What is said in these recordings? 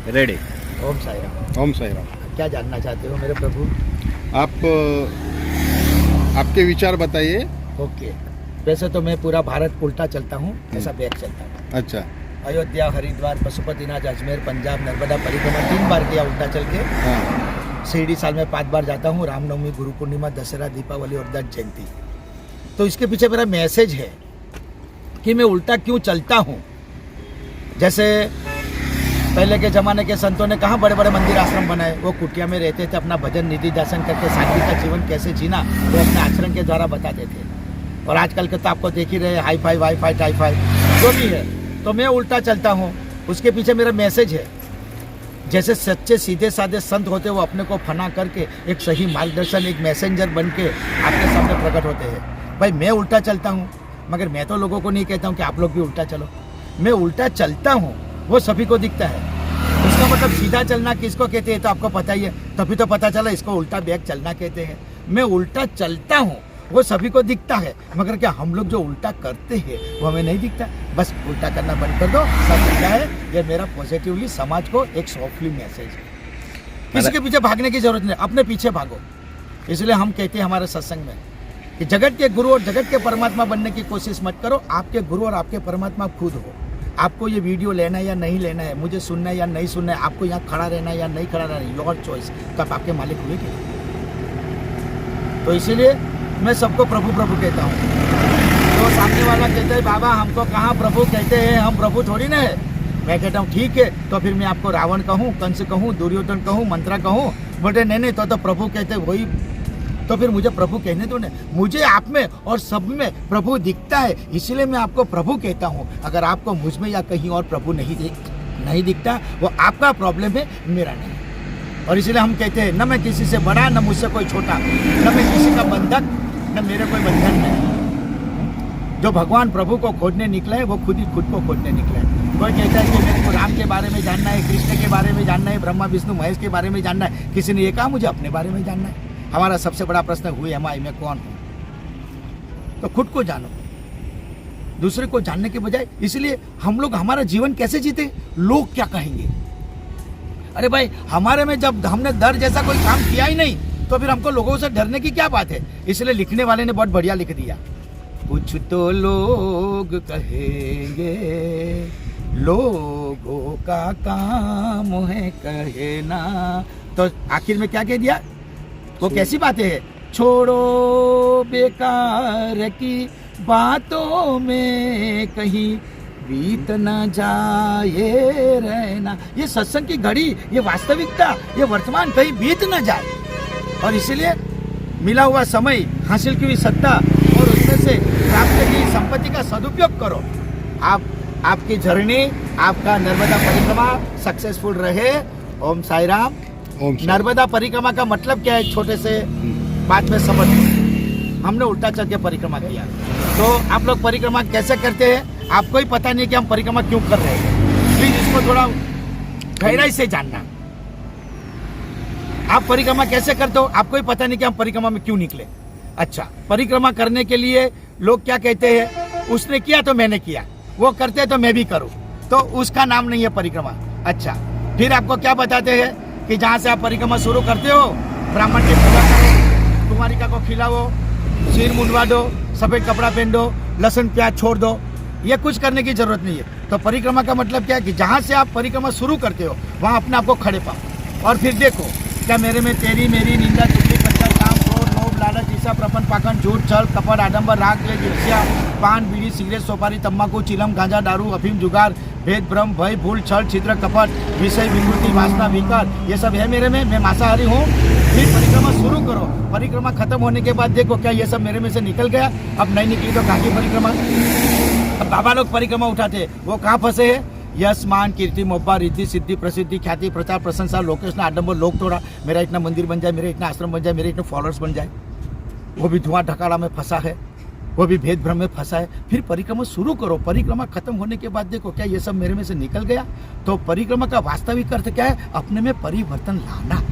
Ready. ओम साई राम। ओम साई राम। क्या जानना चाहते हो मेरे प्रभु? आप आपके विचार बताइए। ओके। वैसे तो मैं पूरा भारत उल्टा चलता हूँ, ऐसा बैग चलता हूँ। अच्छा। अयोध्या, हरिद्वार, पशुपतिनाथ, अजमेर, पंजाब, नर्मदा परिक्रमा 3 बार किया उल्टा चल के। हाँ। शिरडी साल में 5 बार जाता हूँ। रामनवमी, गुरु पूर्णिमा, दशहरा, दीपावली और दत्त जयंती। तो इसके पीछे मेरा मैसेज है कि मैं उल्टा क्यों चलता हूँ। जैसे पहले के ज़माने के संतों ने कहाँ बड़े बड़े मंदिर आश्रम बनाए, वो कुटिया में रहते थे, अपना भजन निधि दर्शन करके सादगी का जीवन कैसे जीना वो अपने आचरण के द्वारा बताते थे। और आजकल के तो आपको देख ही रहे, hi fi, wi fi, tie fi जो भी है। तो मैं उल्टा चलता हूँ, उसके पीछे मेरा मैसेज है। जैसे सच्चे सीधे साधे संत होते वो अपने को फना करके एक सही मार्गदर्शन, एक मैसेंजर बन के आपके सामने प्रकट होते हैं। भाई मैं उल्टा चलता हूँ, मगर मैं तो लोगों को नहीं कहता हूँ कि आप लोग भी उल्टा चलो। मैं उल्टा चलता हूँ, वो सभी को दिखता है। उसका मतलब सीधा चलना किसको कहते हैं तो आपको पता ही है, तभी तो पता चला इसको उल्टा बैग चलना कहते हैं। मैं उल्टा चलता हूँ, वो सभी को दिखता है, मगर क्या हम लोग जो उल्टा करते हैं वो हमें नहीं दिखता। बस उल्टा करना बंद कर दो, सब दिखता है। ये मेरा पॉजिटिवली समाज को एक सॉफ्टली मैसेज है। किसी के पीछे भागने की जरूरत नहीं, अपने पीछे भागो। इसलिए हम कहते हैं हमारे सत्संग में कि जगत के गुरु और जगत के परमात्मा बनने की कोशिश मत करो, आपके गुरु और आपके परमात्मा खुद हो। आपको ये वीडियो लेना है या नहीं लेना है, मुझे सुनना है या नहीं सुनना है, आपको यहाँ खड़ा रहना है या नहीं खड़ा रहना है, योर चॉइस। तब आपके मालिक हुए कि नहीं? तो इसीलिए मैं सबको प्रभु प्रभु कहता हूँ। तो सामने वाला कहते हैं बाबा हमको कहाँ प्रभु कहते हैं, हम प्रभु थोड़ी ना है। मैं कहता हूँ ठीक है, तो फिर मैं आपको रावण कहूँ, कंस कहूँ, दुर्योधन कहूँ, मंत्रा कहूँ? बोलते नहीं तो प्रभु कहते वही। तो फिर मुझे प्रभु कहने दो ना। मुझे आप में और सब में प्रभु दिखता है, इसलिए मैं आपको प्रभु कहता हूँ। अगर आपको मुझ में या कहीं और प्रभु नहीं दिखता, वो आपका प्रॉब्लम है, मेरा नहीं। और इसलिए हम कहते हैं न मैं किसी से बड़ा, न मुझसे कोई छोटा, न मैं किसी का बंधक, न मेरे कोई बंधन नहीं। जो भगवान प्रभु को खोजने निकला है वो खुद ही खुद को खोजने निकला है। कोई कहता है कि मेरे को राम के बारे में जानना है, कृष्ण के बारे में जानना है, ब्रह्मा विष्णु महेश के बारे में जानना है। किसी ने ये कहा मुझे अपने बारे में जानना है। हमारा सबसे बड़ा प्रश्न हुई हमारी, मैं कौन हूँ? तो खुद को जानो, दूसरे को जानने के बजाय। इसलिए हम लोग हमारा जीवन कैसे जीते, लोग क्या कहेंगे। अरे भाई हमारे में जब हमने डर जैसा कोई काम किया ही नहीं, तो फिर हमको लोगों से डरने की क्या बात है। इसलिए लिखने वाले ने बहुत बढ़िया लिख दिया, कुछ तो लोग कहेंगे, लोगों का काम है कहना। तो आखिर में क्या कह दिया, वो कैसी बातें है, छोड़ो बेकार की बातों में कहीं बीत न जाए रहना। ये सत्संग की घड़ी, ये वास्तविकता, ये वर्तमान कहीं बीत न जाए। और इसीलिए मिला हुआ समय, हासिल की हुई सत्ता और उसमें से प्राप्त की संपत्ति का सदुपयोग करो। आपकी जर्नी, आपका नर्मदा परिक्रमा सक्सेसफुल रहे। ओम साई राम। नर्मदा परिक्रमा का मतलब क्या है, छोटे से बात में समझ। हमने उल्टा चल के परिक्रमा किया। तो आप लोग परिक्रमा कैसे करते हैं, आपको ही पता नहीं कि हम परिक्रमा क्यों कर रहे हैं। प्लीज इसको थोड़ा गहराई से जानना। आप परिक्रमा कैसे करते हो, आपको ही पता नहीं कि हम परिक्रमा में क्यों निकले। अच्छा, परिक्रमा करने के लिए लोग क्या कहते हैं, उसने किया तो मैंने किया, वो करते तो मैं भी करूं, तो उसका नाम नहीं है परिक्रमा। अच्छा, फिर आपको क्या बताते हैं कि जहाँ से आप परिक्रमा शुरू करते हो, ब्राह्मण की पूजा करो, कुमारिका को खिलाओ, सिर मुंडवा दो, सफेद कपड़ा पहन दो, लहसुन प्याज छोड़ दो। ये कुछ करने की जरूरत नहीं है। तो परिक्रमा का मतलब क्या है कि जहाँ से आप परिक्रमा शुरू करते हो वहाँ अपने आप को खड़े पाओ और फिर देखो क्या मेरे में तेरी मेरी निंदा चुगली पत्थर काम क्रोध लोभ लालच ईर्ष्या प्रपंच पाखंड झूठ छल कपट आडंबर राग द्वेष ईर्ष्या पान बीड़ी सिगरेट सोपारी तंबाकू चिलम गांजा दारू अफीम जुगार भेद भ्रम भय भूल छल छिद्र कपट विषय विकृति वासना विकार, ये सब है मेरे में, मैं मांसाहारी हूँ। फिर परिक्रमा शुरू करो, परिक्रमा खत्म होने के बाद देखो क्या ये सब मेरे में से निकल गया। अब नहीं निकली तो कहाँ की परिक्रमा। अब बाबा लोग परिक्रमा उठाते, वो कहाँ फंसे है, यश मान कीर्ति मोब्बा रिद्धि सिद्धि प्रसिद्धि ख्याति प्रचार प्रशंसा लोकेशना आडंबर लोक तोड़ा, मेरा इतना मंदिर बन जाए, मेरा इतना आश्रम बन जाए, मेरे इतने फॉलोअर्स बन जाए। वो भी धुआं ढकाड़ा में फंसा है, वो भी भेद भ्रम में फंसा है। फिर परिक्रमा शुरू करो, परिक्रमा खत्म होने के बाद देखो क्या ये सब मेरे में से निकल गया। तो परिक्रमा का वास्तविक अर्थ क्या है, अपने में परिवर्तन लाना।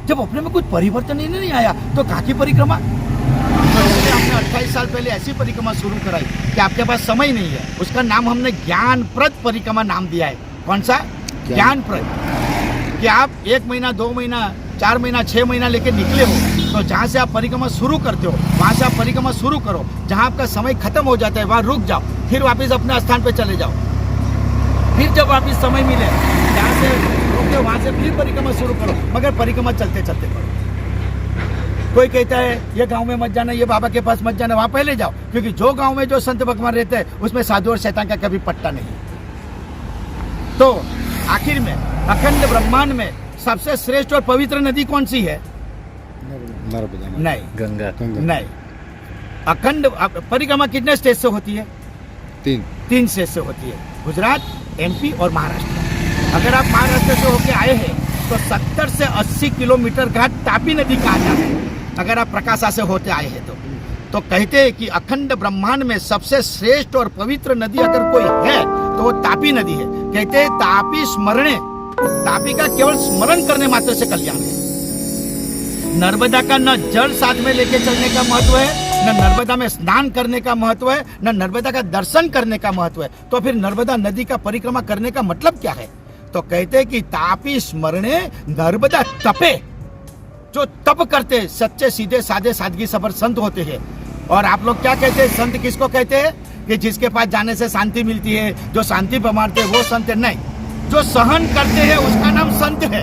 जब अपने में कुछ परिवर्तन ही नहीं आया तो कहाँ की परिक्रमा। तो इसलिए हमने 28 साल पहले ऐसी परिक्रमा शुरू कराई कि आपके पास समय नहीं है, उसका नाम हमने ज्ञानप्रद परिक्रमा नाम दिया है। कौन सा? ज्ञानप्रद। कि आप 1 महीना 2 महीना 4 महीना 6 महीना लेके निकले हो, तो जहाँ से आप परिक्रमा शुरू करते हो वहाँ से आप परिक्रमा शुरू करो, जहाँ आपका समय खत्म हो जाता है वहाँ रुक जाओ, फिर वापस अपने स्थान पे चले जाओ, फिर जब वापस समय मिले जहाँ से रुके वहाँ से फिर परिक्रमा शुरू करो, मगर परिक्रमा चलते चलते करो। कोई कहता है ये गांव में मत जाना, ये बाबा के पास मत जाना, वहाँ पहले जाओ, क्योंकि जो गांव में जो संत भगवान रहते हैं उसमें साधु और शैतान का कभी पट्टा नहीं। तो आखिर में अखंड ब्रह्मांड में सबसे श्रेष्ठ और पवित्र नदी कौन सी है? नर्मदा नहीं, गंगा। नहीं। अखंड परिक्रमा कितने स्टेट से होती है? 3 स्टेट से होती है, गुजरात, MP और महाराष्ट्र। अगर आप महाराष्ट्र से होके आए हैं तो 70 से 80 किलोमीटर का तापी नदी कहा जाता है, अगर आप प्रकाशा से होते आए हैं तो कहते हैं कि अखंड ब्रह्मांड में सबसे श्रेष्ठ और पवित्र नदी अगर कोई है तो वो तापी नदी है। कहते हैं तापी स्मरणे, तापी का केवल स्मरण करने मात्र से कल्याण है। नर्मदा का न जल साथ में लेके चलने का महत्व है, न नर्मदा में स्नान करने का महत्व है, न नर्मदा का दर्शन करने का महत्व है। तो फिर नर्मदा नदी का परिक्रमा करने का मतलब क्या है? तो कहते हैं कि तापी स्मरणे नर्मदा तपे, जो तप करते सच्चे सीधे साधे सादगी सबर संत होते हैं। और आप लोग क्या कहते हैं? संत किसको कहते हैं? कि जिसके पास जाने से शांति मिलती है, जो शांति प्रमाणते हैं वो संत है। नहीं, जो सहन करते हैं उसका नाम संत है।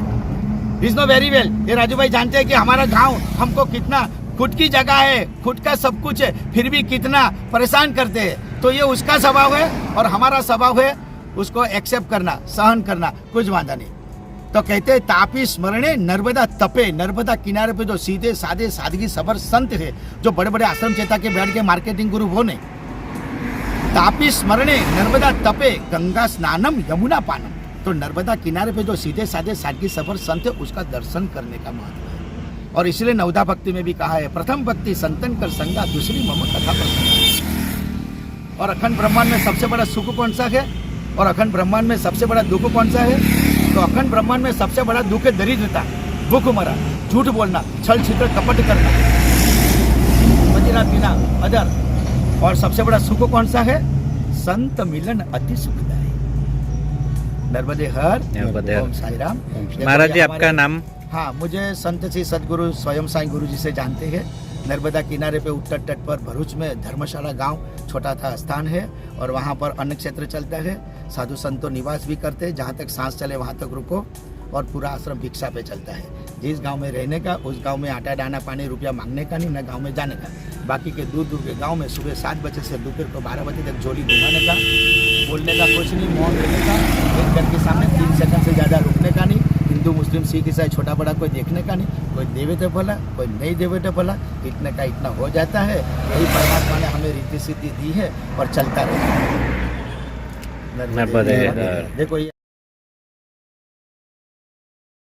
इज नो वेरी वेल, ये राजू भाई जानते हैं कि हमारा गांव हमको कितना खुद की जगह है, खुद का सब कुछ है, फिर भी कितना परेशान करते हैं। तो ये उसका स्वभाव है और हमारा स्वभाव है उसको एक्सेप्ट करना, सहन करना, कुछ वादा नहीं। तो कहते हैं तापी स्मरणे नर्मदा तपे, नर्मदा किनारे पे जो सीधे साधे सादगी सबर संत है, जो बड़े बड़े आश्रम चेता के बैठ के मार्केटिंग गुरु वो नहीं। तापी स्मरणे नर्मदा तपे गंगा स्नानम यमुना पानम, तो नर्मदा किनारे पे जो सीधे साधे सादगी सबर संत है उसका दर्शन करने का महत्व है। और इसलिए नवदा भक्ति में भी कहा है, प्रथम भक्ति संतन कर संगा, दूसरी मम कथा प्रसंगा। और अखंड ब्रह्मांड में सबसे बड़ा सुख कौन सा है और अखंड ब्रह्मांड में सबसे बड़ा दुख कौन सा है? तो अखंड ब्रह्मांड में सबसे बड़ा दुख है दरिद्रता, भूखमरा, झूठ बोलना, छल छिद्र कपट करना, मदिरा पीना, अदर। और सबसे बड़ा सुख कौन सा है? संत मिलन अति सुखदायी। नर्मदे हर, ओम साई राम। महाराज जी आपका नाम? हाँ, मुझे संत श्री सदगुरु स्वयं साई गुरु जी से जानते हैं। नर्मदा किनारे पे उत्तर तट पर भरूच में धर्मशाला गांव छोटा था स्थान है और वहाँ पर अन्न क्षेत्र चलता है। साधु संतों निवास भी करते हैं, जहाँ तक सांस चले वहाँ तक रुको, और पूरा आश्रम भिक्षा पे चलता है। जिस गांव में रहने का उस गांव में आटा दाना पानी रुपया मांगने का नहीं, न गांव में जाने का। बाकी के दूर दूर के गांव में सुबह 7 बजे से दोपहर को 12 बजे तक झोली घुमाने का, बोलने का कुछ नहीं, मौन रहने का, एक घर के सामने 3 सेकंड से ज़्यादा रुकने का नहीं। हिंदू मुस्लिम सिख ईसाई छोटा बड़ा कोई देखने का नहीं, कोई देवे तो भला, कोई नहीं देवे तो भला, इतने का इतना हो जाता है। यही परमात्मा ने हमें रीति सिद्धि दी है और चलता रहेगा। देखो ये